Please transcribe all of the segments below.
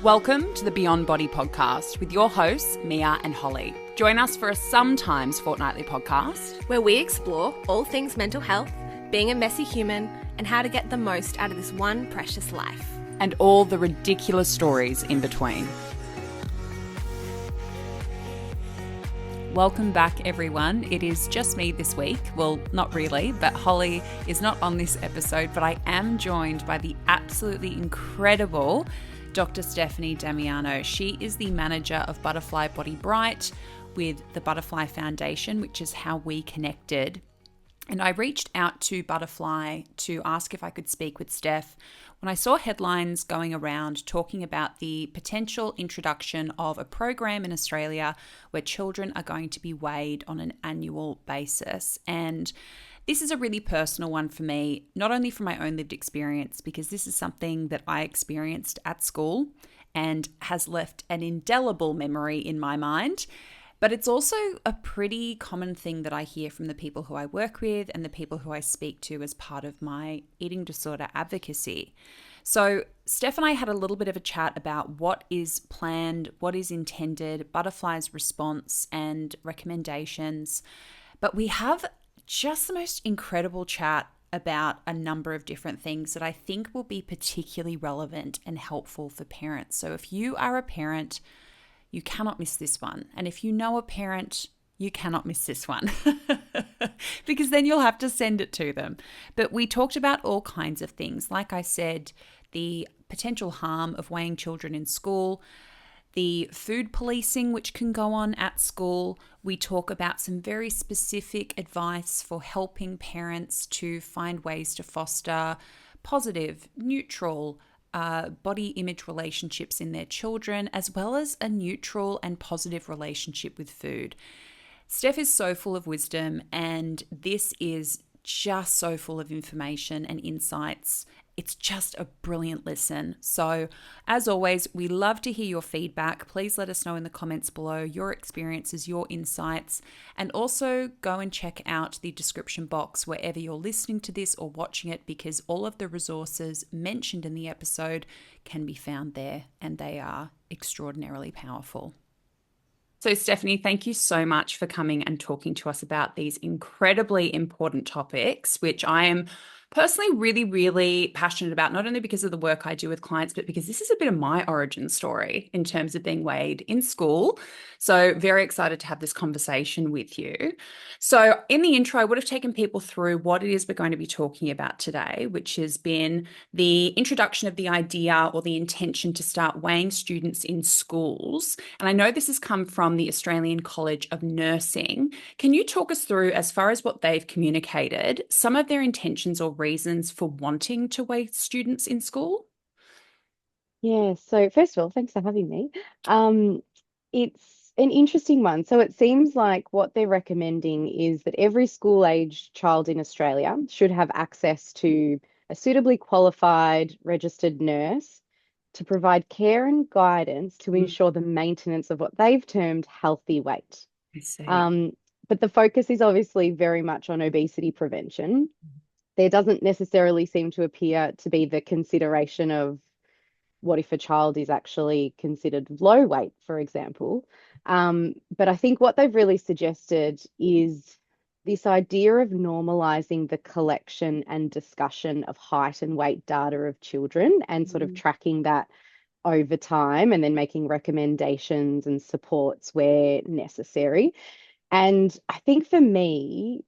Welcome to the Beyond Body podcast with your hosts, Mia and Holly. Join us for a sometimes fortnightly podcast where we explore all things mental health, being a messy human, and how to get the most out of this one precious life. And all the ridiculous stories in between. Welcome back, everyone. It is just me this week. Well, not really, but Holly is not on this episode, but I am joined by the absolutely incredible Dr. Stephanie Damiano. She is the manager of Butterfly BodyBrite with the Butterfly Foundation, which is how we connected. And I reached out to Butterfly to ask if I could speak with Steph when I saw headlines going around talking about the potential introduction of a program in Australia where children are going to be weighed on an annual basis. And this is a really personal one for me, not only from my own lived experience, because this is something that I experienced at school and has left an indelible memory in my mind. But it's also a pretty common thing that I hear from the people who I work with and the people who I speak to as part of my eating disorder advocacy. So Steph and I had a little bit of a chat about what is planned, what is intended, Butterfly's response and recommendations. But we have just the most incredible chat about a number of different things that I think will be particularly relevant and helpful for parents. So if you are a parent, you cannot miss this one. And if you know a parent, you cannot miss this one because then you'll have to send it to them. But we talked about all kinds of things. Like I said, the potential harm of weighing children in school, the food policing which can go on at school. We talk about some very specific advice for helping parents to find ways to foster positive, neutral, body image relationships in their children, as well as a neutral and positive relationship with food. Steph is so full of wisdom, and this is just so full of information and insights. It's just a brilliant listen. So as always, we love to hear your feedback. Please let us know in the comments below your experiences, your insights, and also go and check out the description box wherever you're listening to this or watching it, because all of the resources mentioned in the episode can be found there, and they are extraordinarily powerful. So Stephanie, thank you so much for coming and talking to us about these incredibly important topics, which I am personally really, really passionate about, not only because of the work I do with clients, but because this is a bit of my origin story in terms of being weighed in school. So very excited to have this conversation with you. So in the intro, I would have taken people through what it is we're going to be talking about today, which has been the introduction of the idea or the intention to start weighing students in schools. And I know this has come from the Australian College of Nursing. Can you talk us through, as far as what they've communicated, some of their intentions or reasons for wanting to weigh students in school? Yeah, so first of all, thanks for having me. It's an interesting one. So it seems like what they're recommending is that every school-aged child in Australia should have access to a suitably qualified registered nurse to provide care and guidance to ensure the maintenance of what they've termed healthy weight. I see. But the focus is obviously very much on obesity prevention. There doesn't necessarily seem to appear to be the consideration of what if a child is actually considered low weight, for example. But I think what they've really suggested is this idea of normalizing the collection and discussion of height and weight data of children and sort of tracking that over time and then making recommendations and supports where necessary. And I think for me,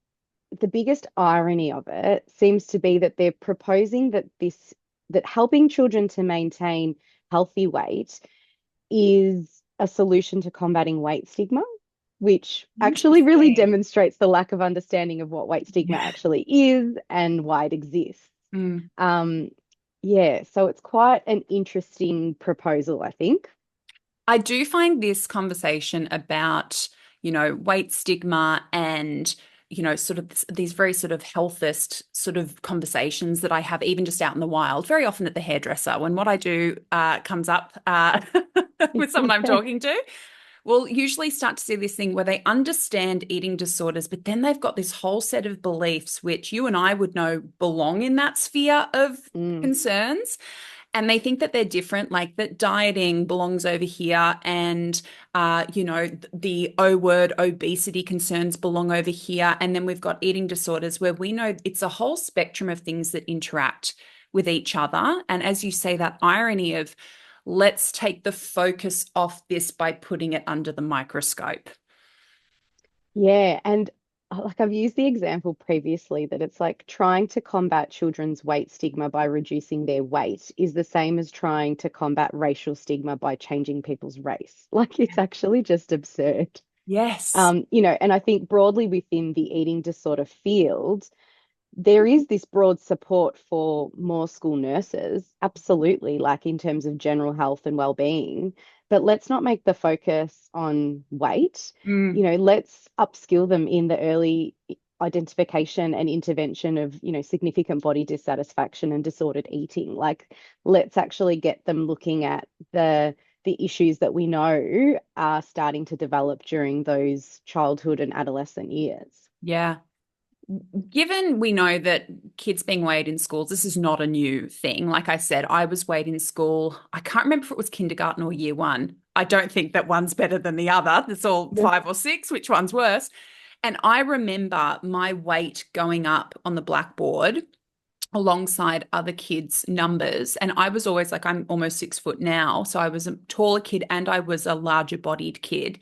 the biggest irony of it seems to be that they're proposing that helping children to maintain healthy weight is a solution to combating weight stigma, which actually really demonstrates the lack of understanding of what weight stigma actually is and why it exists. So it's quite an interesting proposal, I think. I do find this conversation about, weight stigma and sort of these very sort of healthist sort of conversations that I have even just out in the wild, very often at the hairdresser, when what I do comes up with someone I'm talking to, we'll usually start to see this thing where they understand eating disorders, but then they've got this whole set of beliefs, which you and I would know belong in that sphere of concerns. And they think that they're different, like that dieting belongs over here, and the O word obesity concerns belong over here. And then we've got eating disorders where we know it's a whole spectrum of things that interact with each other. And as you say, that irony of let's take the focus off this by putting it under the microscope. Yeah, and like I've used the example previously that it's like trying to combat children's weight stigma by reducing their weight is the same as trying to combat racial stigma by changing people's race. Like it's actually just absurd. Yes. And I think broadly within the eating disorder field, there is this broad support for more school nurses, absolutely, like in terms of general health and well-being. But let's not make the focus on weight. Mm. Let's upskill them in the early identification and intervention of, significant body dissatisfaction and disordered eating. Like, let's actually get them looking at the issues that we know are starting to develop during those childhood and adolescent years. Yeah. Given we know that kids being weighed in schools, this is not a new thing. Like I said, I was weighed in school. I can't remember if it was kindergarten or year one. I don't think that one's better than the other. It's all Yeah. 5 or 6, which one's worse? And I remember my weight going up on the blackboard alongside other kids' numbers. And I was always like, I'm almost 6 foot now. So I was a taller kid and I was a larger bodied kid.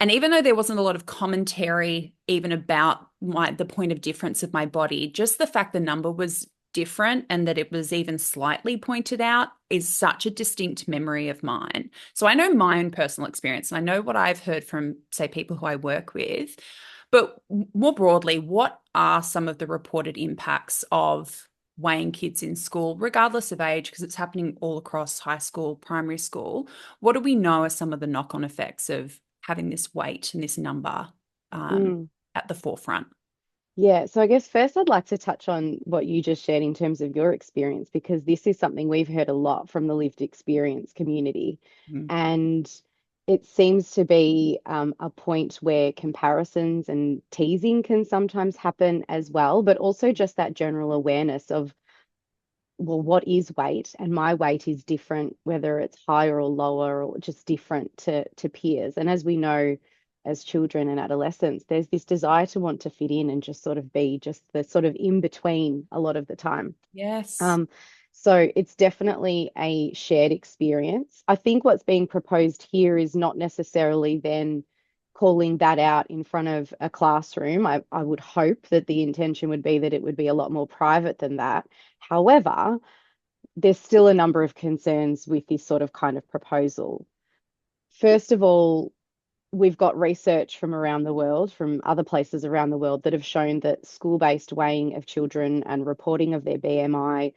And even though there wasn't a lot of commentary even about the point of difference of my body, just the fact the number was different and that it was even slightly pointed out is such a distinct memory of mine. So I know my own personal experience and I know what I've heard from, say, people who I work with. But more broadly, what are some of the reported impacts of weighing kids in school, regardless of age, because it's happening all across high school, primary school? What do we know are some of the knock-on effects of having this weight and this number Mm. at the forefront? Yeah, so I guess first I'd like to touch on what you just shared in terms of your experience, because this is something we've heard a lot from the lived experience community. Mm. And it seems to be a point where comparisons and teasing can sometimes happen as well, but also just that general awareness of, well, what is weight? And my weight is different, whether it's higher or lower or just different to peers. And as we know, as children and adolescents, there's this desire to want to fit in and just sort of be just the sort of in between a lot of the time. Yes. Um, so it's definitely a shared experience. I think what's being proposed here is not necessarily then calling that out in front of a classroom. I would hope that the intention would be that it would be a lot more private than that. However, there's still a number of concerns with this sort of kind of proposal. First of all, we've got research from around the world, from other places around the world, that have shown that school-based weighing of children and reporting of their BMI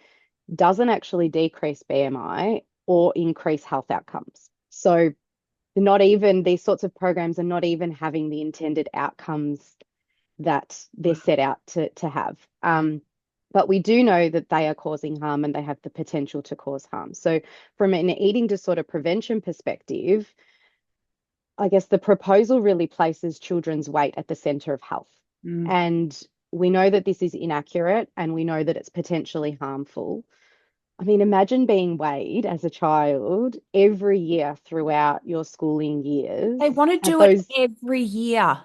doesn't actually decrease BMI or increase health outcomes. So not even these sorts of programs are not even having the intended outcomes that they're set out to have. But we do know that they are causing harm and they have the potential to cause harm. So from an eating disorder prevention perspective, I guess the proposal really places children's weight at the center of health. Mm. And we know that this is inaccurate and we know that it's potentially harmful. I mean, imagine being weighed as a child every year throughout your schooling years. They want to At do it those, every year.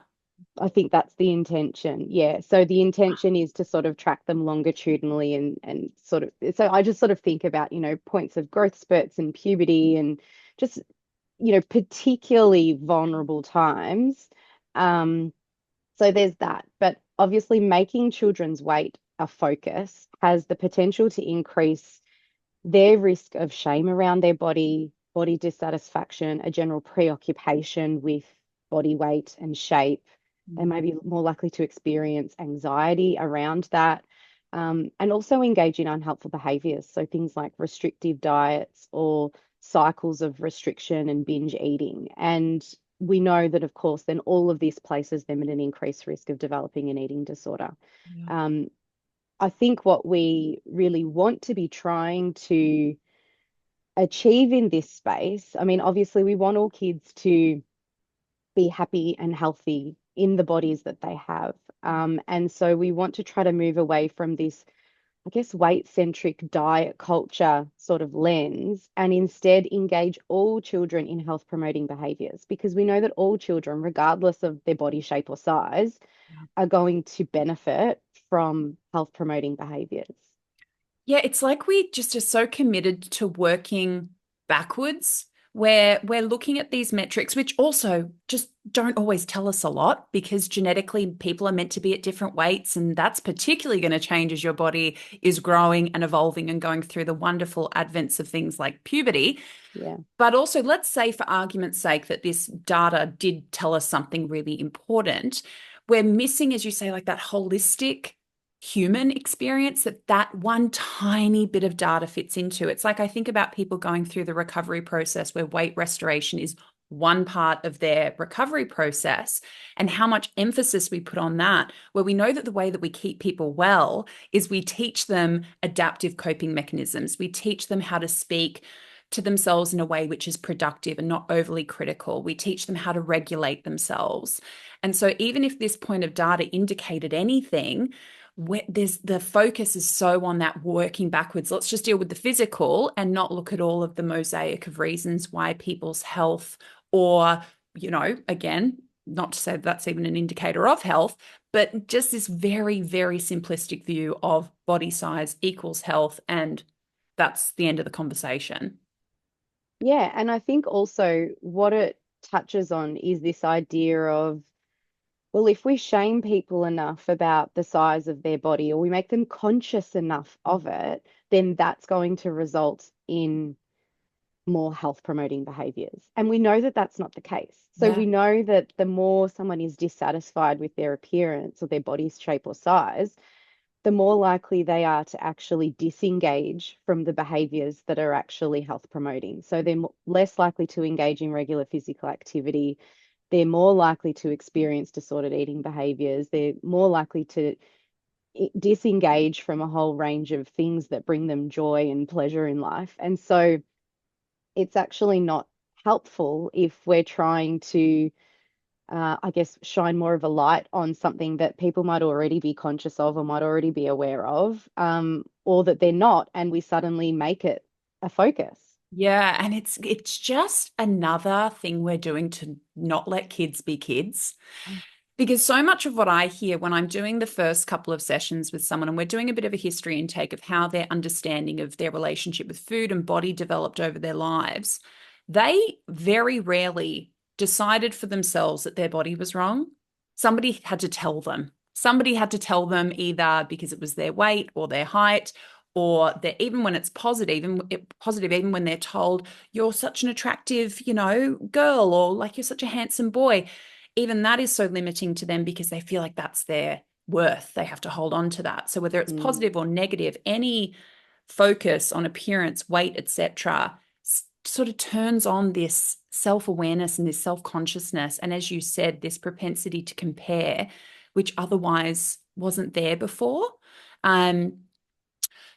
I think that's the intention. Yeah. So the intention is to sort of track them longitudinally and sort of, so I just sort of think about, points of growth spurts and puberty and just, particularly vulnerable times. So there's that. But obviously making children's weight a focus has the potential to increase their risk of shame around their body dissatisfaction, a general preoccupation with body weight and shape. They may be more likely to experience anxiety around that, and also engage in unhelpful behaviors. So things like restrictive diets or cycles of restriction and binge eating. And we know that, of course, then all of this places them at an increased risk of developing an eating disorder. Yeah. I think what we really want to be trying to achieve in this space, I mean, obviously, we want all kids to be happy and healthy in the bodies that they have. And so we want to try to move away from this I guess, weight-centric diet culture sort of lens and instead engage all children in health promoting behaviors because we know that all children, regardless of their body shape or size, are going to benefit from health promoting behaviors. Yeah, it's like we just are so committed to working backwards, where we're looking at these metrics, which also just don't always tell us a lot because genetically people are meant to be at different weights. And that's particularly going to change as your body is growing and evolving and going through the wonderful advents of things like puberty. Yeah. But also, let's say, for argument's sake, that this data did tell us something really important. We're missing, as you say, like that holistic human experience that one tiny bit of data fits into. It's like I think about people going through the recovery process where weight restoration is one part of their recovery process and how much emphasis we put on that, where we know that the way that we keep people well is we teach them adaptive coping mechanisms. We teach them how to speak to themselves in a way which is productive and not overly critical. We teach them how to regulate themselves. And so even if this point of data indicated anything, there's the focus is so on that working backwards. Let's just deal with the physical and not look at all of the mosaic of reasons why people's health, or, again, not to say that that's even an indicator of health, but just this very, very simplistic view of body size equals health. And that's the end of the conversation. Yeah, and I think also what it touches on is this idea of, well, if we shame people enough about the size of their body or we make them conscious enough of it, then that's going to result in more health promoting behaviors. And we know that that's not the case. So Yeah. we know that the more someone is dissatisfied with their appearance or their body's shape or size, the more likely they are to actually disengage from the behaviors that are actually health promoting. So they're less likely to engage in regular physical activity. They're more likely to experience disordered eating behaviors. They're more likely to disengage from a whole range of things that bring them joy and pleasure in life. And so it's actually not helpful if we're trying to I guess, shine more of a light on something that people might already be conscious of or might already be aware of, or that they're not, and we suddenly make it a focus. Yeah, and it's just another thing we're doing to not let kids be kids. Because so much of what I hear when I'm doing the first couple of sessions with someone, and we're doing a bit of a history intake of how their understanding of their relationship with food and body developed over their lives, they very rarely decided for themselves that their body was wrong. Somebody had to tell them. Somebody had to tell them either because it was their weight or their height, or even when it's positive, even when they're told you're such an attractive, girl, or like you're such a handsome boy, even that is so limiting to them because they feel like that's their worth. They have to hold on to that. So whether it's Mm. positive or negative, any focus on appearance, weight, etc., sort of turns on this self-awareness and this self-consciousness. And as you said, this propensity to compare, which otherwise wasn't there before.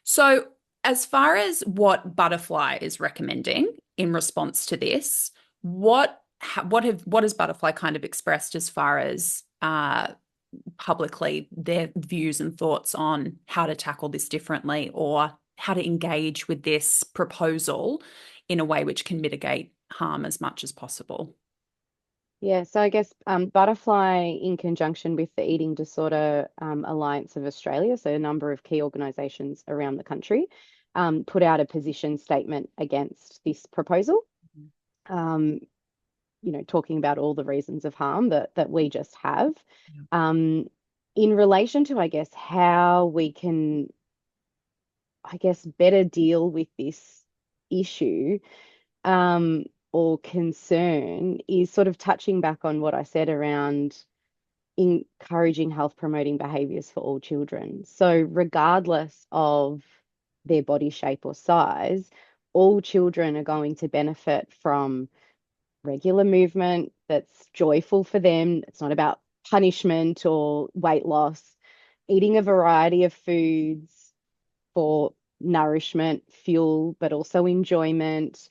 So as far as what Butterfly is recommending in response to this, what has Butterfly kind of expressed as far as publicly their views and thoughts on how to tackle this differently or how to engage with this proposal in a way which can mitigate harm as much as possible? Yeah, so I guess Butterfly, in conjunction with the Eating Disorder Alliance of Australia, so a number of key organisations around the country, put out a position statement against this proposal. Um, talking about all the reasons of harm that we just have. In relation to, I guess, how we can, I guess, better deal with this issue or concern is sort of touching back on what I said around encouraging health promoting behaviors for all children. So regardless of their body shape or size, all children are going to benefit from regular movement that's joyful for them. It's not about punishment or weight loss, eating a variety of foods for nourishment, fuel, but also enjoyment,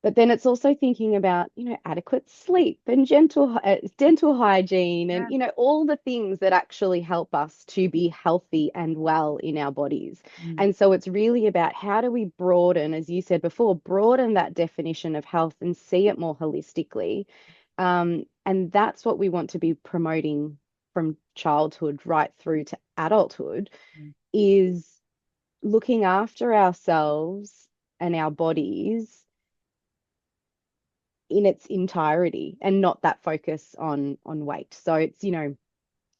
But then it's also thinking about, adequate sleep and gentle dental hygiene and, Yeah. all the things that actually help us to be healthy and well in our bodies. Mm. And so it's really about how do we broaden, as you said before, broaden that definition of health and see it more holistically. And that's what we want to be promoting from childhood right through to adulthood Mm. is looking after ourselves and our bodies in its entirety and not that focus on weight. So it's,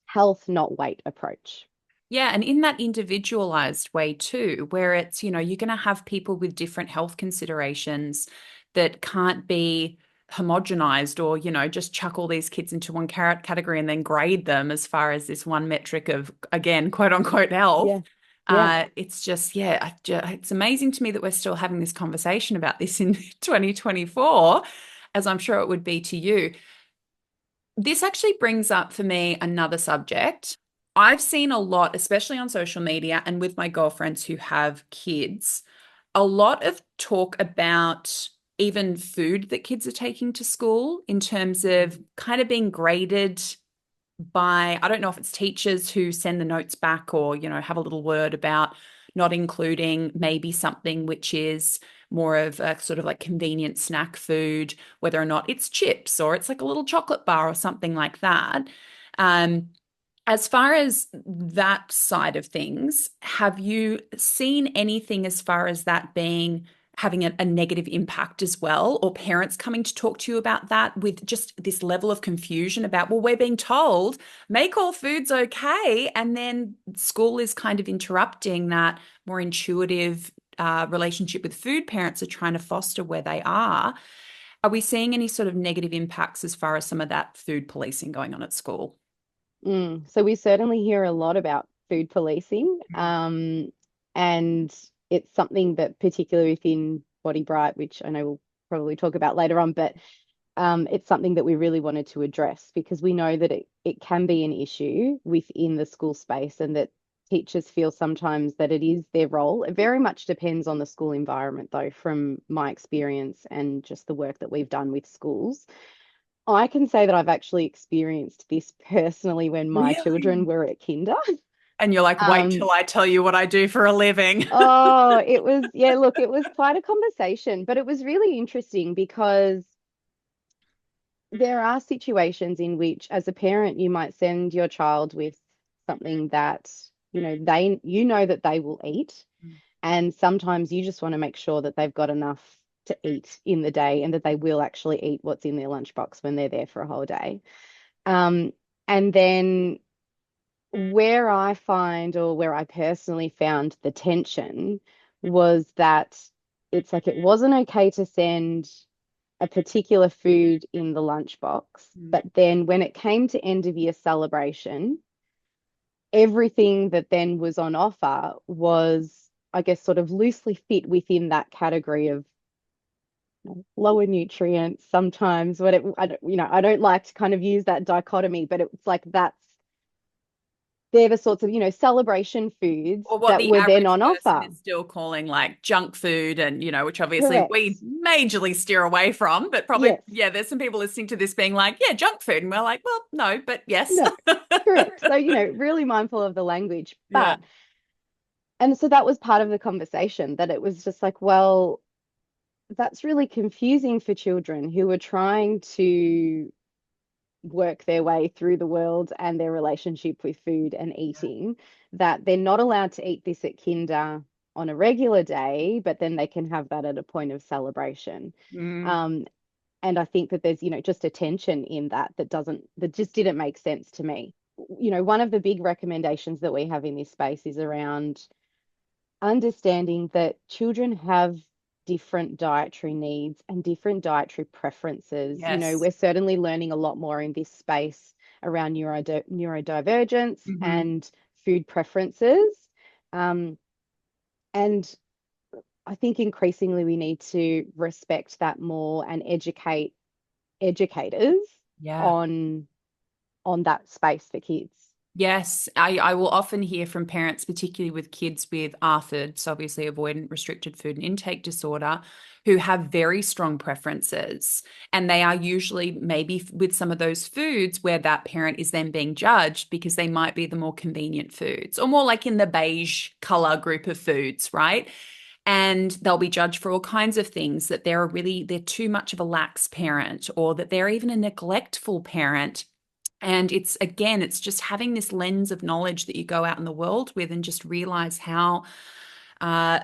health, not weight approach. Yeah, and in that individualized way too, where it's, you're going to have people with different health considerations that can't be homogenized or, just chuck all these kids into one category and then grade them as far as this one metric of, again, quote unquote health. Yeah. Yeah. It's just, yeah, it's amazing to me that we're still having this conversation about this in 2024, as I'm sure it would be to you. This actually brings up for me another subject. I've seen a lot, especially on social media and with my girlfriends who have kids, a lot of talk about even food that kids are taking to school in terms of kind of being graded by, I don't know if it's teachers who send the notes back or, have a little word about not including maybe something which is more of a sort of like convenient snack food, whether or not it's chips or it's like a little chocolate bar or something like that. Um, as far as that side of things, have you seen anything as far as that being having a negative impact as well, or parents coming to talk to you about that with just this level of confusion about, well, we're being told make all foods okay, and then school is kind of interrupting that more intuitive relationship with food parents are trying to foster where they are. Are we seeing any sort of negative impacts as far as some of that food policing going on at school? So we certainly hear a lot about food policing. And it's something that particularly within BodyBrite, which I know we'll probably talk about later on, but it's something that we really wanted to address because we know that it can be an issue within the school space and that teachers feel sometimes that it is their role. It very much depends on the school environment, though, from my experience and just the work that we've done with schools. I can say that I've actually experienced this personally when my children Really? were at kinder. And you're like, wait Um, till I tell you what I do for a living. oh, it was, yeah, look, it was quite a conversation, but it was really interesting because there are situations in which, as a parent, you might send your child with something that, you know that they will eat. And sometimes you just want to make sure that they've got enough to eat in the day and that they will actually eat what's in their lunchbox when they're there for a whole day. Um, and then where I find, or where I personally found the tension, was that it's like it wasn't okay to send a particular food in the lunchbox, Mm. but then when it came to end of year celebration, everything that then was on offer was, I guess, sort of loosely fit within that category of lower nutrients sometimes. But I don't like to kind of use that dichotomy, but it's like they're the sorts of, celebration foods Or what that the were then average on person offer. is still calling like junk food, and which obviously Correct. we majorly steer away from, but probably, Yes. yeah, there's some people listening to this being like, yeah, junk food. And we're like, well, no, but yes. No. Correct. So, really mindful of the language. Yeah. And so that was part of the conversation that it was just like, well, that's really confusing for children who are trying to work their way through the world and their relationship with food and eating, that they're not allowed to eat this at kinder on a regular day, but then they can have that at a point of celebration. Mm. Um, and I think that there's, just a tension in that just didn't make sense to me. One of the big recommendations that we have in this space is around understanding that children have different dietary needs and different dietary preferences. Yes. We're certainly learning a lot more in this space around neurodivergence Hmm. and food preferences. Um, and I think increasingly we need to respect that more and educate educators Yeah. on that space for kids. Yes, I will often hear from parents, particularly with kids with ARFID, so obviously avoidant restricted food and intake disorder, who have very strong preferences. And they are usually maybe with some of those foods where that parent is then being judged because they might be the more convenient foods or more like in the beige color group of foods, right? And they'll be judged for all kinds of things that they're too much of a lax parent or that they're even a neglectful parent. And it's again, it's just having this lens of knowledge that you go out in the world with and just realize how uh,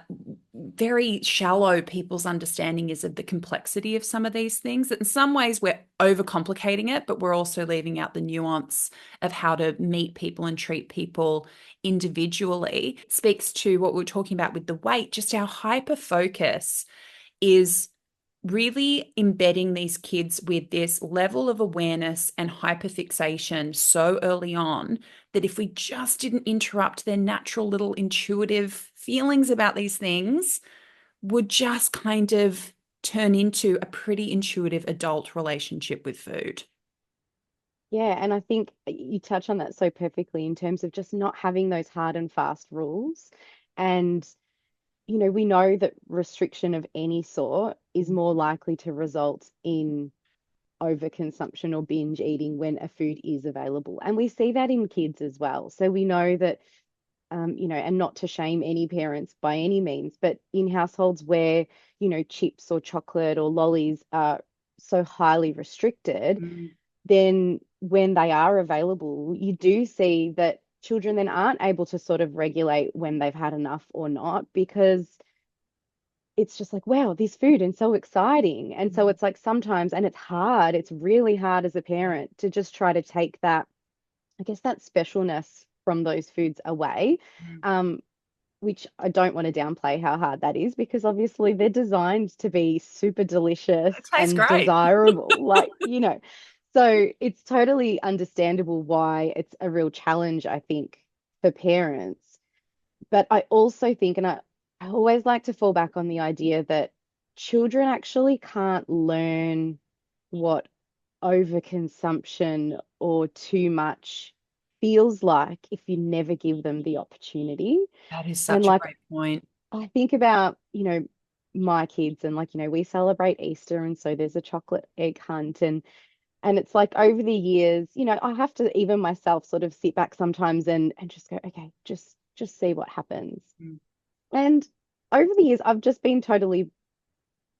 very shallow people's understanding is of the complexity of some of these things. That in some ways we're overcomplicating it, but we're also leaving out the nuance of how to meet people and treat people individually. It speaks to what we were talking about with the weight, just our hyper focus is really embedding these kids with this level of awareness and hyperfixation so early on that if we just didn't interrupt their natural little intuitive feelings about these things, would just kind of turn into a pretty intuitive adult relationship with food. Yeah, and I think you touch on that so perfectly in terms of just not having those hard and fast rules. And, we know that restriction of any sort is more likely to result in overconsumption or binge eating when a food is available. And we see that in kids as well. So we know that, and not to shame any parents by any means, but in households where, chips or chocolate or lollies are so highly restricted, Mm. then when they are available, you do see that children then aren't able to sort of regulate when they've had enough or not because it's just like, wow, this food and so exciting. And so it's like sometimes, and it's hard, it's really hard as a parent to just try to take that, I guess, that specialness from those foods away. Mm. Um, which I don't want to downplay how hard that is because obviously they're designed to be super delicious It tastes and great. desirable. So it's totally understandable why it's a real challenge, I think, for parents. But I also think, and I always like to fall back on the idea that children actually can't learn what overconsumption or too much feels like if you never give them the opportunity. That is And such a like great point. I think about, my kids and like, we celebrate Easter and so there's a chocolate egg hunt and it's like over the years, I have to even myself sort of sit back sometimes and just go, okay, just see what happens. Mm. And over the years, I've just been totally,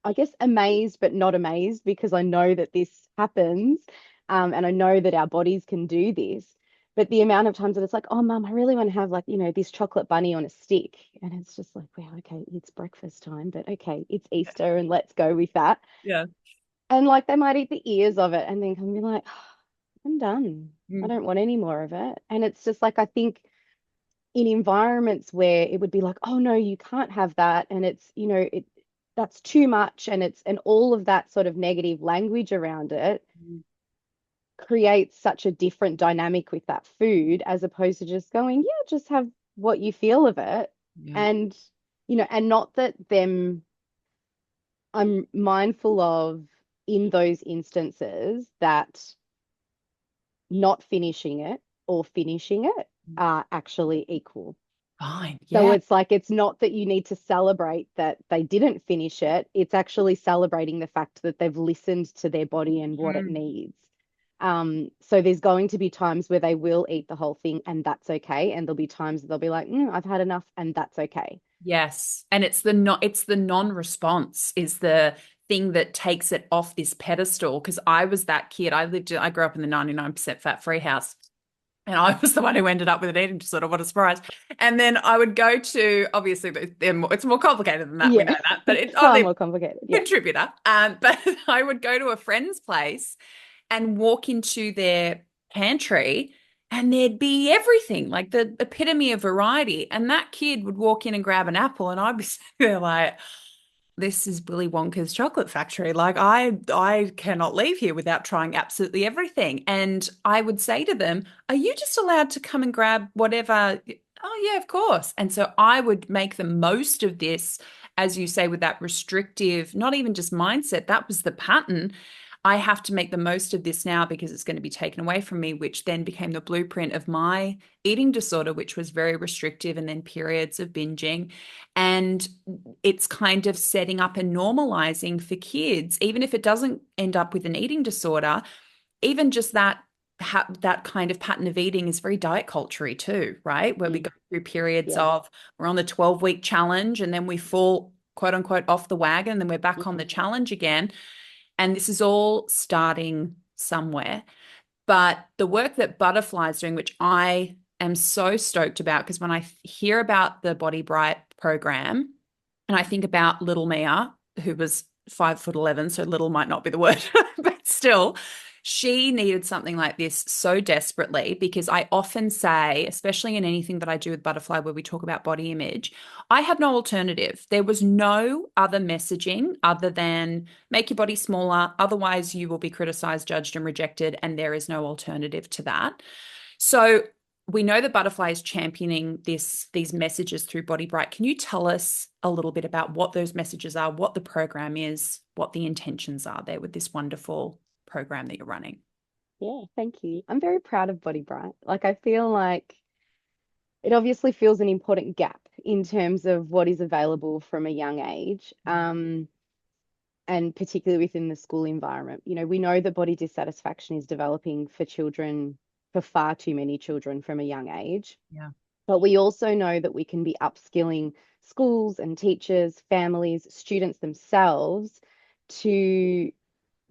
I guess, amazed, but not amazed because I know that this happens. And I know that our bodies can do this. But the amount of times that it's like, oh, mum, I really want to have like, this chocolate bunny on a stick. And it's just like, wow, okay, it's breakfast time, but okay, it's Easter and let's go with that. Yeah. And like they might eat the ears of it and then come be like, "Oh, I'm done. I Mm. don't want any more of it." And it's just like, I think in environments where it would be like, oh no, you can't have that, and it's, that's too much, and all of that sort of negative language around it Mm. creates such a different dynamic with that food as opposed to just going, yeah, just have what you feel of it. Yeah. And, and not that them, I'm mindful of in those instances that not finishing it or finishing it are actually equal. Fine. So Yeah. it's like, it's not that you need to celebrate that they didn't finish it. It's actually celebrating the fact that they've listened to their body and what it Mm. needs. So there's going to be times where they will eat the whole thing and that's okay. And there'll be times that they'll be like, I've had enough and that's okay. Yes. And it's the non-response is the thing that takes it off this pedestal. Because I was that kid. I grew up in the 99% fat-free house. And I was the one who ended up with an eating disorder. What a surprise. And then I would go to, obviously, it's more complicated than that. We Yeah, know that. But it's far only more complicated. a Yeah. contributor. But I would go to a friend's place and walk into their pantry and there'd be everything, like the epitome of variety. And that kid would walk in and grab an apple, and I'd be sitting there like, this is Willy Wonka's chocolate factory. Like I cannot leave here without trying absolutely everything. And I would say to them, are you just allowed to come and grab whatever? Oh yeah, of course. And so I would make the most of this, as you say, with that restrictive, not even just mindset, that was the pattern. I have to make the most of this now because it's going to be taken away from me, which then became the blueprint of my eating disorder, which was very restrictive and then periods of binging. And it's kind of setting up and normalizing for kids, even if it doesn't end up with an eating disorder, even just that kind of pattern of eating is very diet culture too, right? Where we Mm, go through periods yeah. of we're on the 12-week challenge and then we fall quote unquote off the wagon and then we're back on the challenge again. And this is all starting somewhere. But the work that Butterfly is doing, which I am so stoked about, because when I hear about the BodyBrite program and I think about little Mia, who was 5'11", so little might not be the word, but still, she needed something like this so desperately because I often say, especially in anything that I do with Butterfly where we talk about body image, I had no alternative. There was no other messaging other than make your body smaller, otherwise you will be criticized, judged, and rejected, and there is no alternative to that. So we know that Butterfly is championing these messages through BodyBrite. Can you tell us a little bit about what those messages are, what the program is, what the intentions are there with this wonderful program that you're running? Yeah, thank you. I'm very proud of Body Bright. Like, I feel like it obviously fills an important gap in terms of what is available from a young age, and particularly within the school environment. You know, we know that body dissatisfaction is developing for children, for far too many children from a young age. Yeah. But we also know that we can be upskilling schools and teachers, families, students themselves to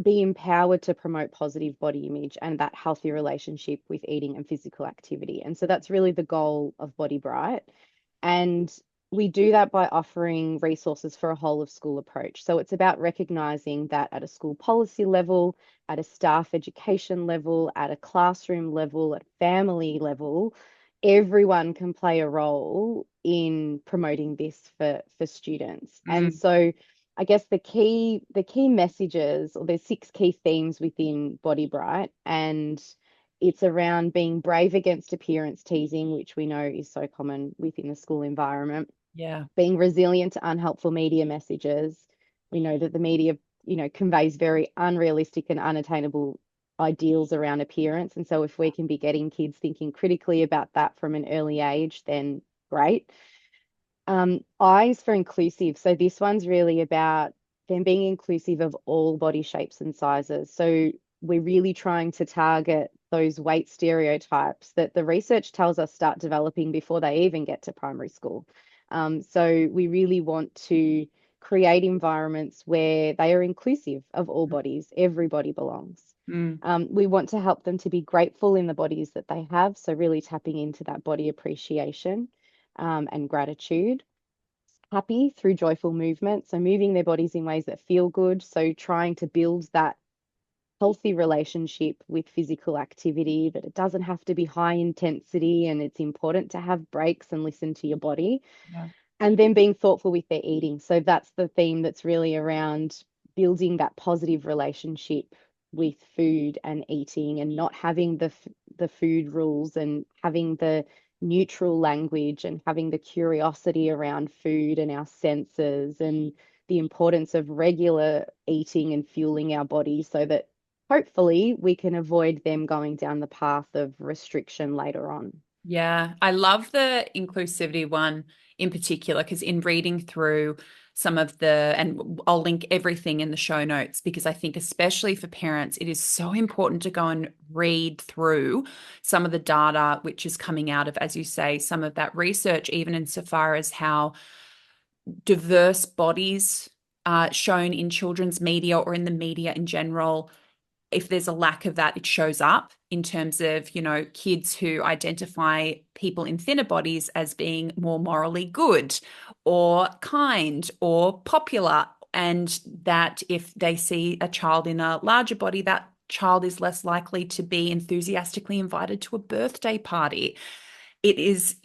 be empowered to promote positive body image and that healthy relationship with eating and physical activity. And so that's really the goal of Body Bright. And we do that by offering resources for a whole of school approach. So it's about recognizing that at a school policy level, at a staff education level, at a classroom level, at family level, everyone can play a role in promoting this for students. And Mm, so I guess the key messages, or there's 6 key themes within Body Bright, and it's around being brave against appearance teasing, which we know is so common within the school environment, yeah. being resilient to unhelpful media messages. We know that the media, conveys very unrealistic and unattainable ideals around appearance. And so if we can be getting kids thinking critically about that from an early age, then great. Eyes for inclusive. So this one's really about them being inclusive of all body shapes and sizes. So we're really trying to target those weight stereotypes that the research tells us start developing before they even get to primary school. So we really want to create environments where they are inclusive of all bodies. Everybody belongs. Mm, We want to help them to be grateful in the bodies that they have. So really tapping into that body appreciation, and gratitude. Happy through joyful movement. So moving their bodies in ways that feel good. So trying to build that healthy relationship with physical activity, that it doesn't have to be high intensity and it's important to have breaks and listen to your body. yeah. And then being thoughtful with their eating. So that's the theme that's really around building that positive relationship with food and eating, and not having the food rules, and having the neutral language, and having the curiosity around food and our senses, and the importance of regular eating and fueling our body so that hopefully we can avoid them going down the path of restriction later on. Yeah, I love the inclusivity one in particular because in reading through some of and I'll link everything in the show notes because I think, especially for parents, it is so important to go and read through some of the data which is coming out of, as you say, some of that research, even insofar as how diverse bodies are shown in children's media or in the media in general. If there's a lack of that, it shows up in terms of, kids who identify people in thinner bodies as being more morally good or kind or popular. And that if they see a child in a larger body, that child is less likely to be enthusiastically invited to a birthday party. It is,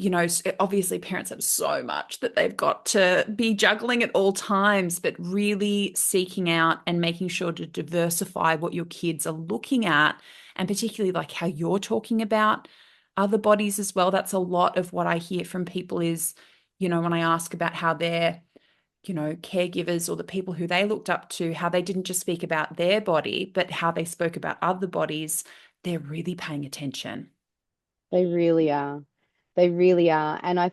obviously parents have so much that they've got to be juggling at all times, but really seeking out and making sure to diversify what your kids are looking at, and particularly like how you're talking about other bodies as well. That's a lot of what I hear from people is, when I ask about how they're caregivers or the people who they looked up to, how they didn't just speak about their body, but how they spoke about other bodies, they're really paying attention. They really are. They really are. And I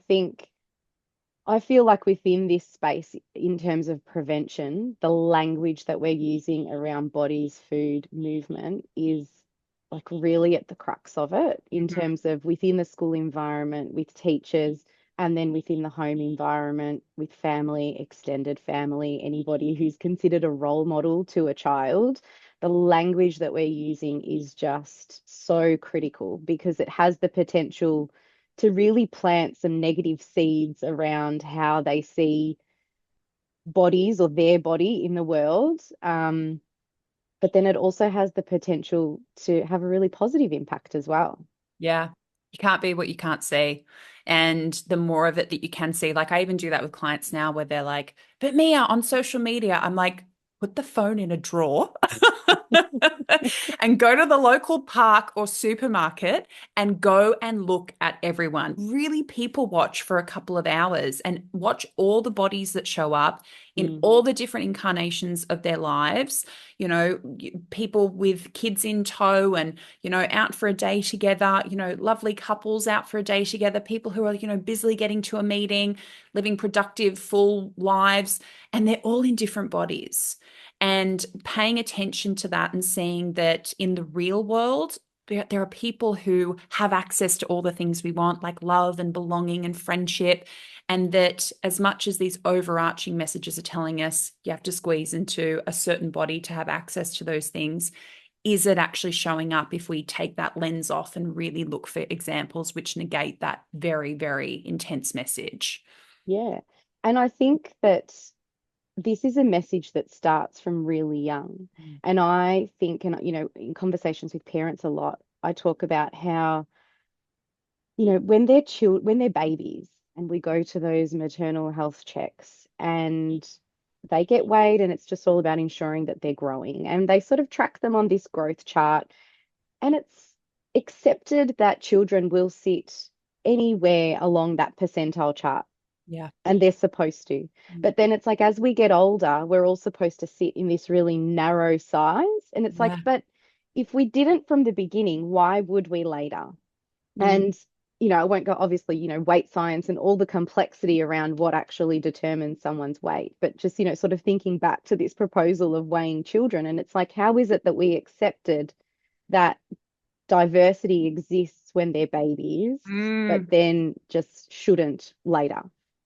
feel like within this space, in terms of prevention, the language that we're using around bodies, food, movement is like really at the crux of it in Mhm. terms of within the school environment with teachers and then within the home environment with family, extended family, anybody who's considered a role model to a child. The language that we're using is just so critical because it has the potential to really plant some negative seeds around how they see bodies or their body in the world. But then it also has the potential to have a really positive impact as well. Yeah. You can't be what you can't see. And the more of it that you can see, like I even do that with clients now where they're like, but Mia, on social media, I'm like, put the phone in a drawer and go to the local park or supermarket and go and look at everyone. Really people watch for a couple of hours and watch all the bodies that show up in Mm, all the different incarnations of their lives. People with kids in tow and, out for a day together, lovely couples out for a day together, people who are, busily getting to a meeting, living productive, full lives, and they're all in different bodies. And paying attention to that and seeing that in the real world, there are people who have access to all the things we want, like love and belonging and friendship. And that as much as these overarching messages are telling us you have to squeeze into a certain body to have access to those things, is it actually showing up if we take that lens off and really look for examples which negate that very, very intense message? yeah. And I think that this is a message that starts from really young. And I think, and in conversations with parents a lot, I talk about how, when they're babies and we go to those maternal health checks and they get weighed and it's just all about ensuring that they're growing and they sort of track them on this growth chart and it's accepted that children will sit anywhere along that percentile chart Yeah. and they're supposed to. But then it's like as we get older, we're all supposed to sit in this really narrow size. And it's Yeah. like, but if we didn't from the beginning, why would we later? Mm. And I won't go obviously, weight science and all the complexity around what actually determines someone's weight, but just, sort of thinking back to this proposal of weighing children. And it's like, how is it that we accepted that diversity exists when they're babies, but Mm. then just shouldn't later?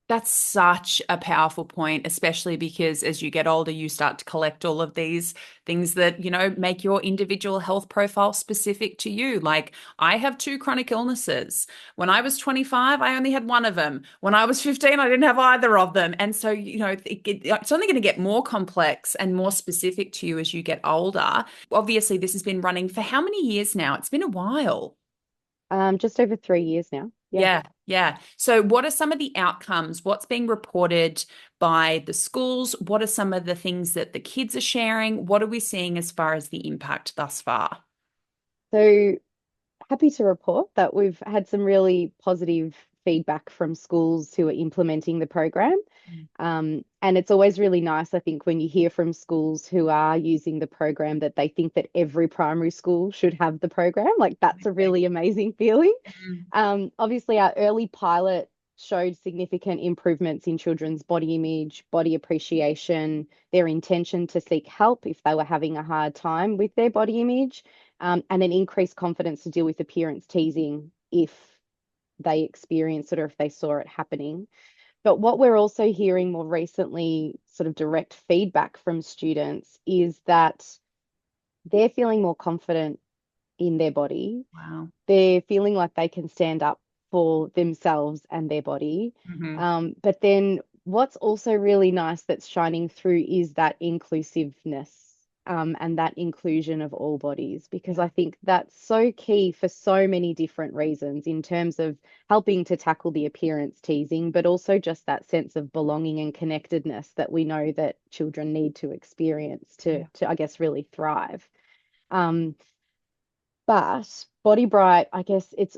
That's such a powerful point, especially because as you get older, you start to collect all of these things that, make your individual health profile specific to you. Like I have two chronic illnesses. When I was 25, I only had one of them. When I was 15, I didn't have either of them. And so, it's only going to get more complex and more specific to you as you get older. Obviously, this has been running for how many years now? It's been a while. Just over 3 years now. Yeah. Yeah, yeah. So, what are some of the outcomes? What's being reported by the schools? What are some of the things that the kids are sharing? What are we seeing as far as the impact thus far? So happy to report that we've had some really positive feedback from schools who are implementing the program. And it's always really nice, I think, when you hear from schools who are using the program that they think that every primary school should have the program. Like that's a really amazing feeling. Mm. Obviously, our early pilot showed significant improvements in children's body image, body appreciation, their intention to seek help if they were having a hard time with their body image, and an increased confidence to deal with appearance teasing if they experienced it or if they saw it happening. But what we're also hearing more recently, sort of direct feedback from students, is that they're feeling more confident in their body. Wow. They're feeling like they can stand up for themselves and their body. Hmm. But then what's also really nice that's shining through is that inclusiveness. And that inclusion of all bodies, because I think that's so key for so many different reasons in terms of helping to tackle the appearance teasing, but also just that sense of belonging and connectedness that we know that children need to experience Yeah. to I guess, really thrive. Um, but BodyBrite, I guess it's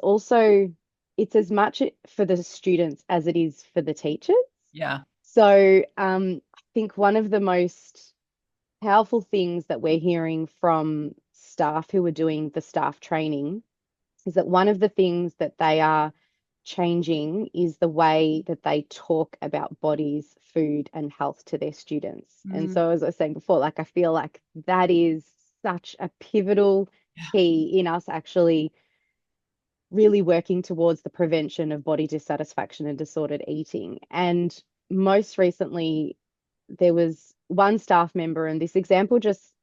as much for the students as it is for the teachers. Yeah. So I think one of the most powerful things that we're hearing from staff who are doing the staff training is that one of the things that they are changing is the way that they talk about bodies, food, and health to their students. And Mm, so, as I was saying before, like I feel like that is such a pivotal key in us actually really working towards the prevention of body dissatisfaction and disordered eating. And most recently, there was one staff member, and this example just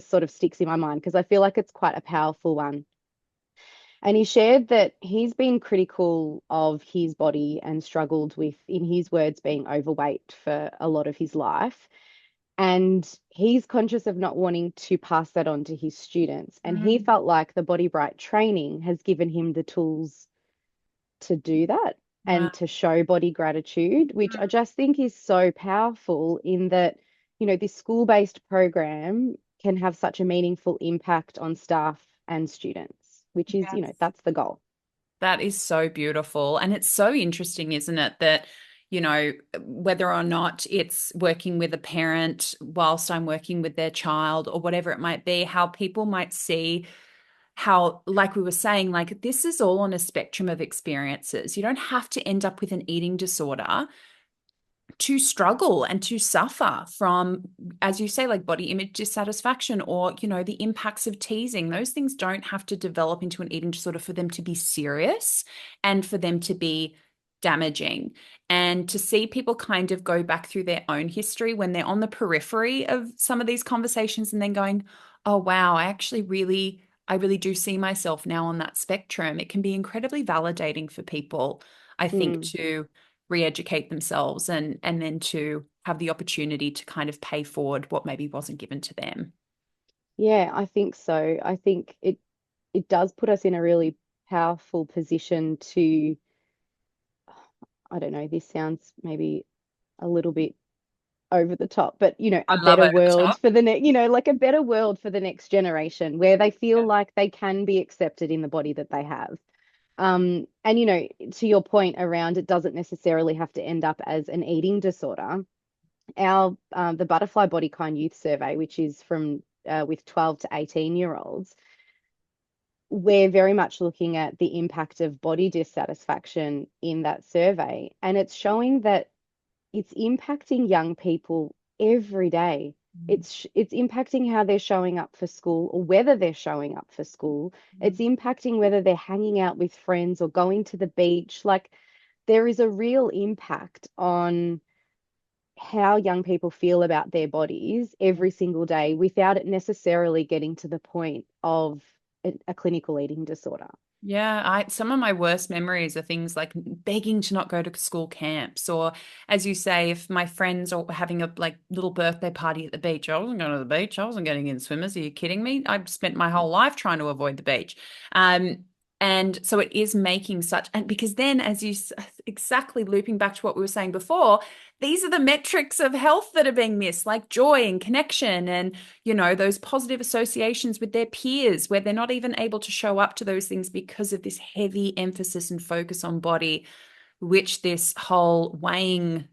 sort of sticks in my mind because I feel like it's quite a powerful one. And he shared that he's been critical of his body and struggled with, in his words, being overweight for a lot of his life. And he's conscious of not wanting to pass that on to his students. And he mm, felt like the BodyBrite training has given him the tools to do that wow. and to show body gratitude, which I just think is so powerful in that, this school-based program can have such a meaningful impact on staff and students, which is, Yes. that's the goal. That is so beautiful. And it's so interesting, isn't it, that, whether or not it's working with a parent whilst I'm working with their child or whatever it might be, how people might see how, like we were saying, like this is all on a spectrum of experiences. You don't have to end up with an eating disorder to struggle and to suffer from, as you say, like body image dissatisfaction or, the impacts of teasing. Those things don't have to develop into an eating disorder for them to be serious and for them to be damaging. And to see people kind of go back through their own history when they're on the periphery of some of these conversations and then going, oh, wow, I really do see myself now on that spectrum. It can be incredibly validating for people, I think, Mm. to re-educate themselves and then to have the opportunity to kind of pay forward what maybe wasn't given to them. Yeah, I think so. I think it does put us in a really powerful position to, I don't know, this sounds maybe a little bit over the top, but I a love better over the world top. for the next, like a better world for the next generation where they feel Yeah. like they can be accepted in the body that they have. And to your point around it doesn't necessarily have to end up as an eating disorder. Our the Butterfly Body Kind Youth Survey, which is from with 12 to 18-year-olds, we're very much looking at the impact of body dissatisfaction in that survey, and it's showing that it's impacting young people every day. It's impacting how they're showing up for school or whether they're showing up for school. It's impacting whether they're hanging out with friends or going to the beach. Like there is a real impact on how young people feel about their bodies every single day without it necessarily getting to the point of a clinical eating disorder. Yeah, some of my worst memories are things like begging to not go to school camps, or as you say, if my friends are having a like little birthday party at the beach, I wasn't going to the beach. I wasn't getting in swimmers. Are you kidding me? I've spent my whole life trying to avoid the beach. And so it is making such, and because then, as exactly looping back to what we were saying before, these are the metrics of health that are being missed, like joy and connection and those positive associations with their peers where they're not even able to show up to those things because of this heavy emphasis and focus on body, which this whole weighing,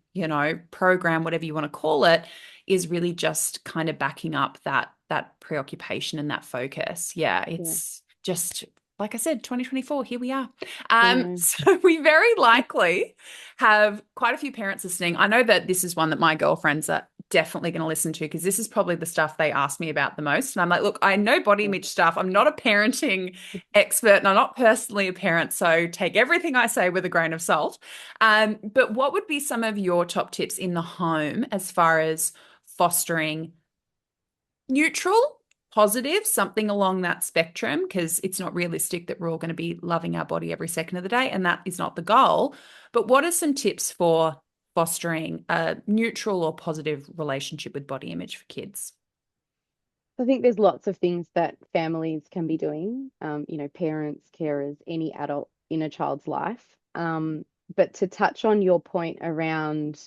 program, whatever you want to call it, is really just kind of backing up that preoccupation and that focus. Yeah, Yeah, it's just like I said, 2024, here we are. I know. So we very likely have quite a few parents listening. I know that this is one that my girlfriends are definitely going to listen to because this is probably the stuff they ask me about the most. And I'm like, look, I know body Yeah. image stuff. I'm not a parenting expert and I'm not personally a parent. So take everything I say with a grain of salt. But what would be some of your top tips in the home as far as fostering neutral, positive, something along that spectrum, because it's not realistic that we're all going to be loving our body every second of the day, and that is not the goal. But what are some tips for fostering a neutral or positive relationship with body image for kids? I think there's lots of things that families can be doing, parents, carers, any adult in a child's life. But to touch on your point around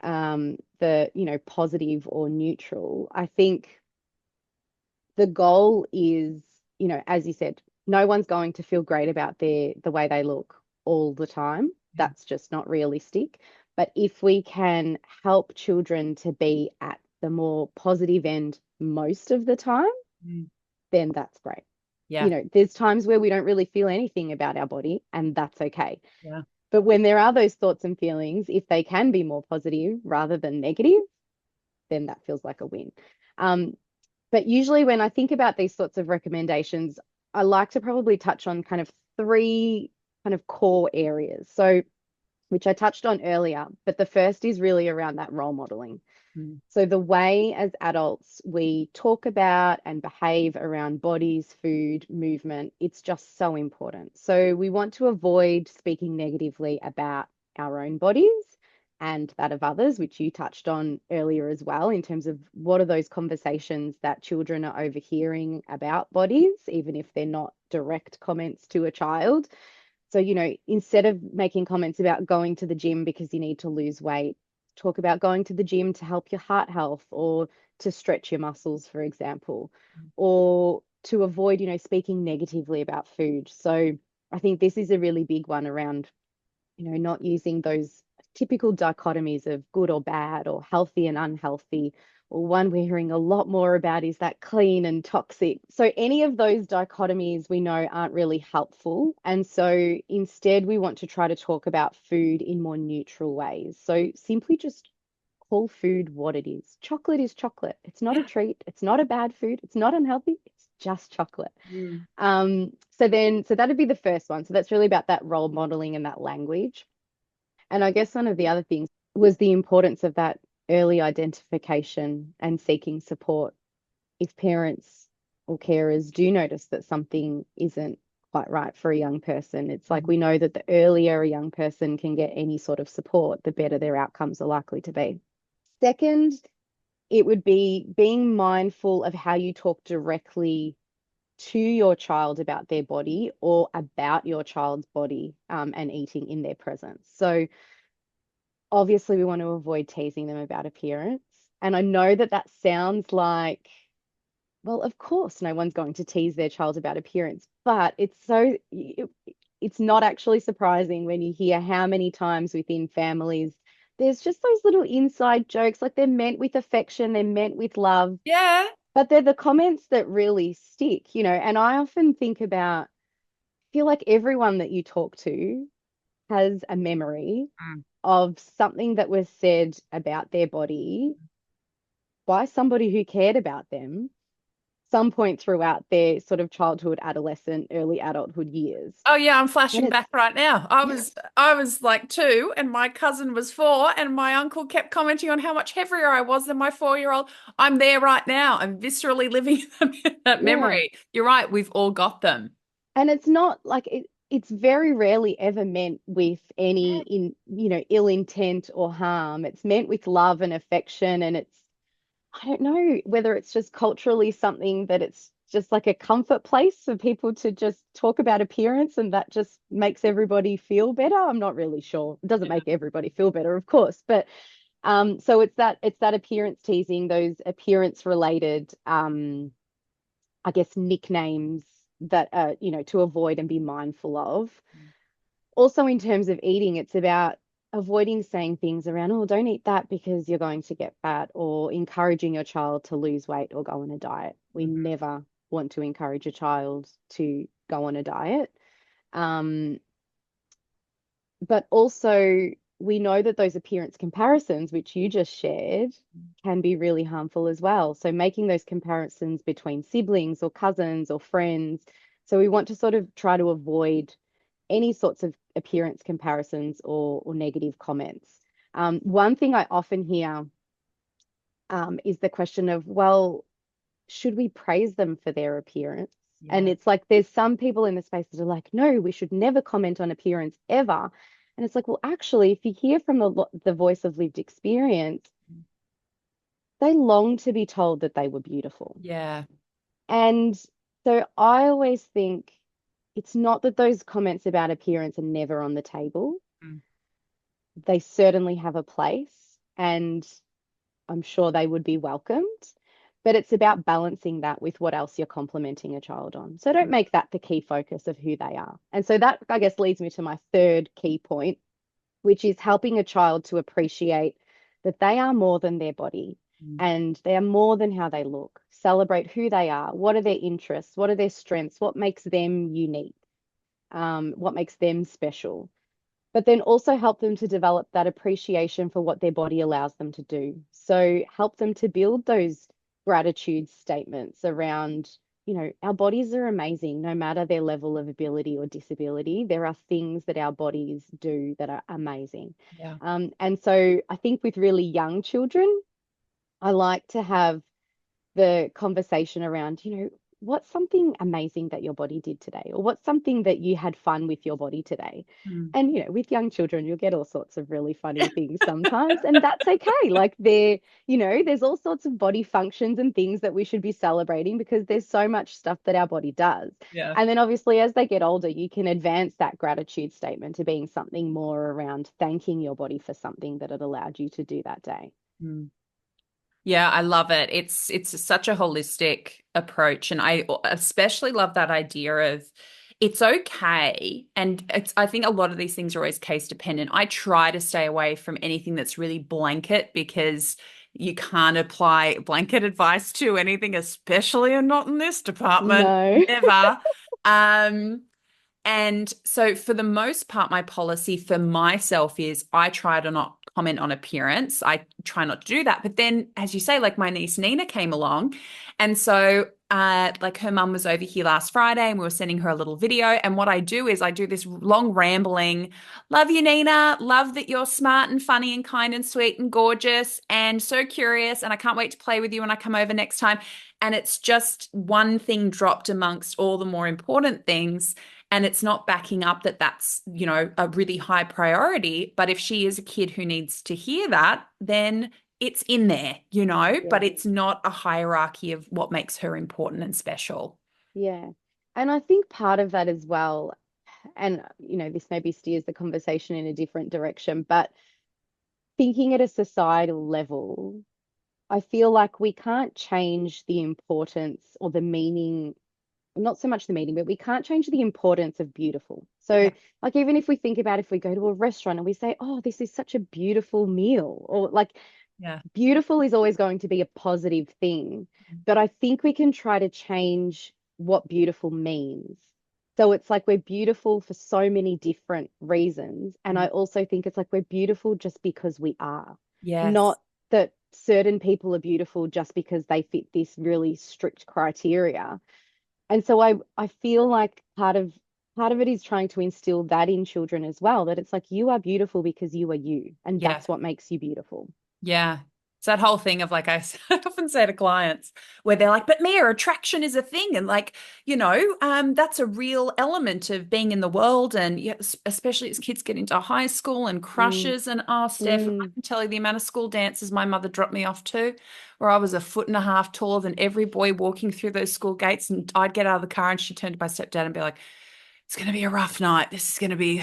the, positive or neutral, I think the goal is, as you said, no one's going to feel great about the way they look all the time. Yeah. That's just not realistic. But if we can help children to be at the more positive end most of the time, then that's great. Yeah. There's times where we don't really feel anything about our body, and that's okay. Yeah. But when there are those thoughts and feelings, if they can be more positive rather than negative, then that feels like a win. But usually when I think about these sorts of recommendations, I like to probably touch on kind of three kind of core areas. So, which I touched on earlier, but the first is really around that role modeling. So the way as adults we talk about and behave around bodies, food, movement, it's just so important. So we want to avoid speaking negatively about our own bodies and that of others, which you touched on earlier as well, in terms of what are those conversations that children are overhearing about bodies, even if they're not direct comments to a child. So, instead of making comments about going to the gym because you need to lose weight, talk about going to the gym to help your heart health or to stretch your muscles, for example, or to avoid, speaking negatively about food. So I think this is a really big one around, not using those typical dichotomies of good or bad or healthy and unhealthy. Or one we're hearing a lot more about is that clean and toxic. So any of those dichotomies we know aren't really helpful. And so instead, we want to try to talk about food in more neutral ways. So simply just call food what it is. Chocolate is chocolate. It's not a treat. It's not a bad food. It's not unhealthy. It's just chocolate. So that'd be the first one. So that's really about that role modeling and that language. And I guess one of the other things was the importance of that early identification and seeking support if parents or carers do notice that something isn't quite right for a young person. It's like we know that the earlier a young person can get any sort of support, the better their outcomes are likely to be. Second, it would be being mindful of how you talk directly to your child about their body or about your child's body and eating in their presence. So obviously we want to avoid teasing them about appearance. And I know that that sounds like, well, of course, no one's going to tease their child about appearance, but it's not actually surprising when you hear how many times within families there's just those little inside jokes, like they're meant with affection, they're meant with love. Yeah. But they're the comments that really stick, and I often feel like everyone that you talk to has a memory of something that was said about their body by somebody who cared about them some point throughout their sort of childhood, adolescent, early adulthood years. Oh yeah, I'm And flashing it's, back right now. I was like 2 and my cousin was 4 and my uncle kept commenting on how much heavier I was than my 4-year-old. I'm there right now. I'm viscerally living that yeah. memory. You're right, we've all got them. And it's not like it's very rarely ever meant with any ill intent or harm. It's meant with love and affection. And I don't know whether it's just culturally something that it's just like a comfort place for people to just talk about appearance and that just makes everybody feel better. I'm not really sure. It doesn't make everybody feel better, of course, but so it's that appearance teasing, those appearance related I guess nicknames that to avoid and be mindful of. Also in terms of eating, it's about avoiding saying things around, oh, don't eat that because you're going to get fat, or encouraging your child to lose weight or go on a diet. We never want to encourage a child to go on a diet. But also, we know that those appearance comparisons, which you just shared, can be really harmful as well. So, making those comparisons between siblings or cousins or friends. So, we want to sort of try to avoid any sorts of appearance comparisons or negative comments. One thing I often hear is the question of, well, should we praise them for their appearance? And it's like there's some people in the space that are like, no, we should never comment on appearance ever. And it's like, well, actually, if you hear from the voice of lived experience, they long to be told that they were beautiful. Yeah. And so I always think it's not that those comments about appearance are never on the table. They certainly have a place, and I'm sure they would be welcomed. But it's about balancing that with what else you're complimenting a child on. So don't make that the key focus of who they are. And so that, I guess, leads me to my third key point, which is helping a child to appreciate that they are more than their body and they are more than how they look. Celebrate who they are. What are their interests? What are their strengths? What makes them unique? What makes them special? But then also help them to develop that appreciation for what their body allows them to do. So help them to build those gratitude statements around, our bodies are amazing, no matter their level of ability or disability. There are things that our bodies do that are amazing. Yeah. And so I think with really young children, I like to have the conversation around, what's something amazing that your body did today? Or what's something that you had fun with your body today? And, with young children, you'll get all sorts of really funny things sometimes, and that's okay. Like there's all sorts of body functions and things that we should be celebrating because there's so much stuff that our body does. Yeah. And then obviously as they get older, you can advance that gratitude statement to being something more around thanking your body for something that it allowed you to do that day. Yeah, I love it. It's such a holistic approach, and I especially love that idea of it's okay. And I think a lot of these things are always case dependent. I try to stay away from anything that's really blanket because you can't apply blanket advice to anything, especially and not in this department. No. Never. And so for the most part, my policy for myself is I try to not comment on appearance. I try not to do that. But then, as you say, like my niece Nina came along. And so like her mum was over here last Friday and we were sending her a little video. And what I do is I do this long rambling, love you, Nina. Love that you're smart and funny and kind and sweet and gorgeous and so curious. And I can't wait to play with you when I come over next time. And it's just one thing dropped amongst all the more important things. And it's not backing up that that's, a really high priority. But if she is a kid who needs to hear that, then it's in there, but it's not a hierarchy of what makes her important and special. Yeah. And I think part of that as well, and, this maybe steers the conversation in a different direction, but thinking at a societal level, I feel like we can't change the importance or the meaning, not so much the meaning, but we can't change the importance of beautiful. So like, even if we think about if we go to a restaurant and we say, oh, this is such a beautiful meal, or like, beautiful is always going to be a positive thing, but I think we can try to change what beautiful means. So it's like we're beautiful for so many different reasons. And I also think it's like we're beautiful just because we are. Yes. Not that certain people are beautiful just because they fit this really strict criteria. And so I feel like part of it is trying to instill that in children as well, that it's like you are beautiful because you are you, and that's what makes you beautiful. Yeah. It's that whole thing of like I often say to clients where they're like, but Mia, attraction is a thing. And like, that's a real element of being in the world. And especially as kids get into high school and crushes and Steph, I can tell you the amount of school dances my mother dropped me off to, where I was 1.5 feet taller than every boy walking through those school gates. And I'd get out of the car and she'd turn to my stepdad and be like, it's going to be a rough night. This is going to be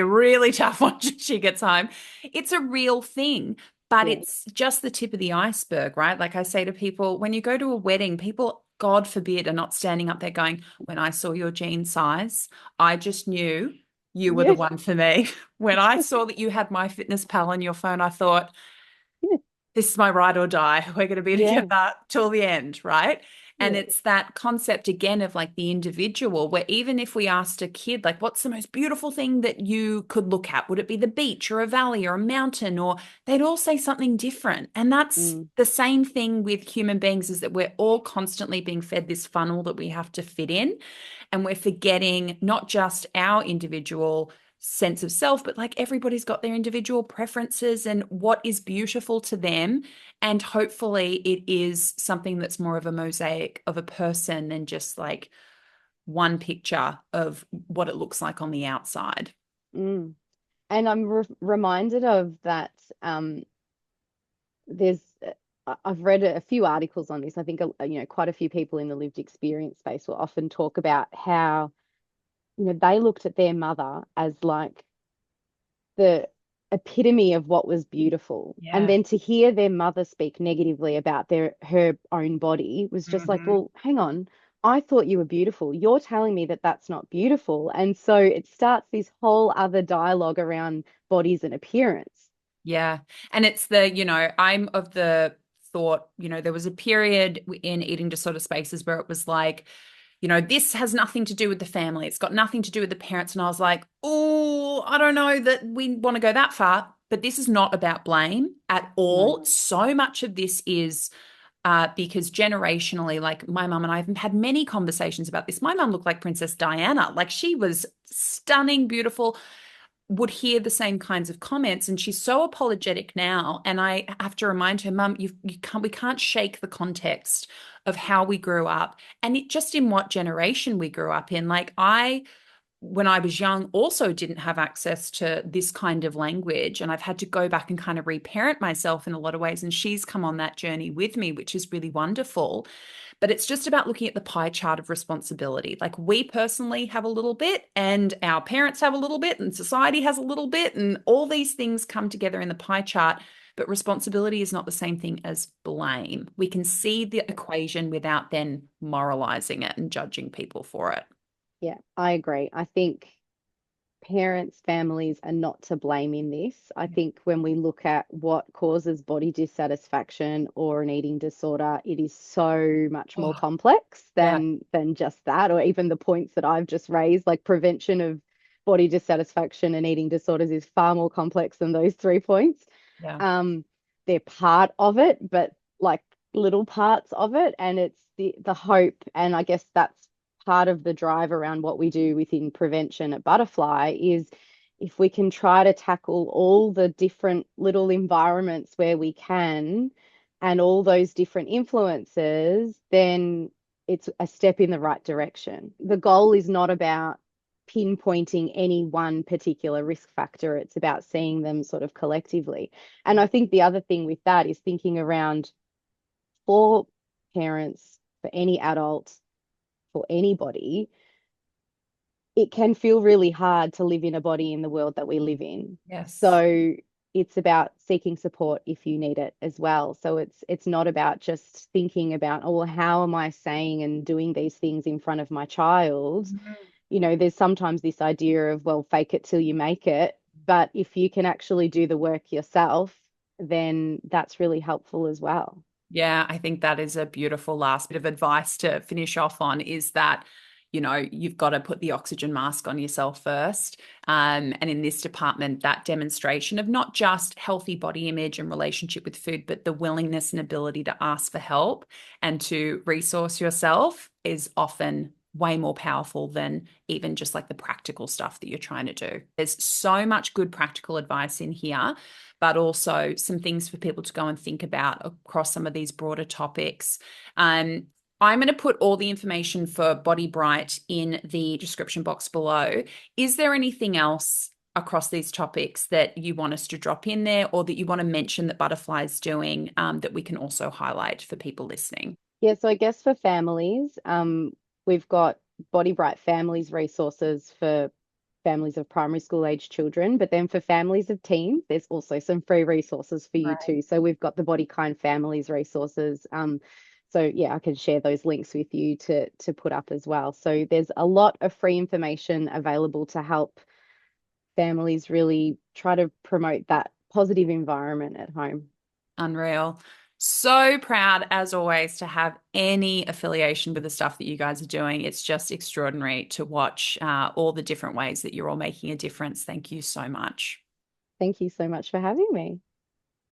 a really tough one when she gets home. It's a real thing. But it's just the tip of the iceberg, right? Like I say to people, when you go to a wedding, people, God forbid, are not standing up there going, when I saw your jean size, I just knew you were the one for me. When I saw that you had MyFitnessPal on your phone, I thought, this is my ride or die. We're going to be together till the end, right? And it's that concept again of like the individual, where even if we asked a kid, like, what's the most beautiful thing that you could look at? Would it be the beach or a valley or a mountain? Or they'd all say something different. And that's the same thing with human beings, is that we're all constantly being fed this funnel that we have to fit in. And we're forgetting not just our individual sense of self, but like everybody's got their individual preferences and what is beautiful to them. And hopefully it is something that's more of a mosaic of a person than just like one picture of what it looks like on the outside. And I'm reminded of that. I've read a few articles on this. I think, quite a few people in the lived experience space will often talk about how, they looked at their mother as like the epitome of what was beautiful. And then to hear their mother speak negatively about her own body was just like, well, hang on, I thought you were beautiful. You're telling me that that's not beautiful. And so it starts this whole other dialogue around bodies and appearance. Yeah. And it's the, I'm of the thought, there was a period in eating disorder spaces where it was like, this has nothing to do with the family. It's got nothing to do with the parents. And I was like, oh, I don't know that we want to go that far. But this is not about blame at No. all. So much of this is because generationally, like my mum and I have had many conversations about this. My mum looked like Princess Diana. Like she was stunning, beautiful, would hear the same kinds of comments, and she's so apologetic now. And I have to remind her, Mum, we can't shake the context of how we grew up and just in what generation we grew up in. Like when I was young, also didn't have access to this kind of language. And I've had to go back and kind of reparent myself in a lot of ways. And she's come on that journey with me, which is really wonderful. But it's just about looking at the pie chart of responsibility. Like we personally have a little bit, and our parents have a little bit, and society has a little bit, and all these things come together in the pie chart. But responsibility is not the same thing as blame. We can see the equation without then moralizing it and judging people for it. Yeah, I agree. I think parents, families are not to blame in this. I think when we look at what causes body dissatisfaction or an eating disorder, it is so much more Oh, complex yeah, than just that, or even the points that I've just raised, like prevention of body dissatisfaction and eating disorders is far more complex than those 3 points. yeah. Um, they're part of it, but like little parts of it, and it's the hope, and I guess that's part of the drive around what we do within prevention at Butterfly is if we can try to tackle all the different little environments where we can and all those different influences, then it's a step in the right direction. The goal is not about pinpointing any one particular risk factor, it's about seeing them sort of collectively. And I think the other thing with that is thinking around for parents, for any adult, for anybody, it can feel really hard to live in a body in the world that we live in. Yes. So it's about seeking support if you need it as well. So it's not about just thinking about, oh, well, how am I saying and doing these things in front of my child? Mhm. There's sometimes this idea of, well, fake it till you make it. But if you can actually do the work yourself, then that's really helpful as well. Yeah, I think that is a beautiful last bit of advice to finish off on is that, you've got to put the oxygen mask on yourself first. And in this department, that demonstration of not just healthy body image and relationship with food, but the willingness and ability to ask for help and to resource yourself is often way more powerful than even just like the practical stuff that you're trying to do. There's so much good practical advice in here, but also some things for people to go and think about across some of these broader topics. I'm going to put all the information for BodyBrite in the description box below. Is there anything else across these topics that you want us to drop in there or that you want to mention that Butterfly is doing that we can also highlight for people listening? Yeah, so I guess for families, we've got Body Bright Families resources for families of primary school age children, but then for families of teens, there's also some free resources for you Right. too. So we've got the Body Kind Families resources. So yeah, I can share those links with you to put up as well. So there's a lot of free information available to help families really try to promote that positive environment at home. Unreal. So proud, as always, to have any affiliation with the stuff that you guys are doing. It's just extraordinary to watch all the different ways that you're all making a difference. Thank you so much. Thank you so much for having me.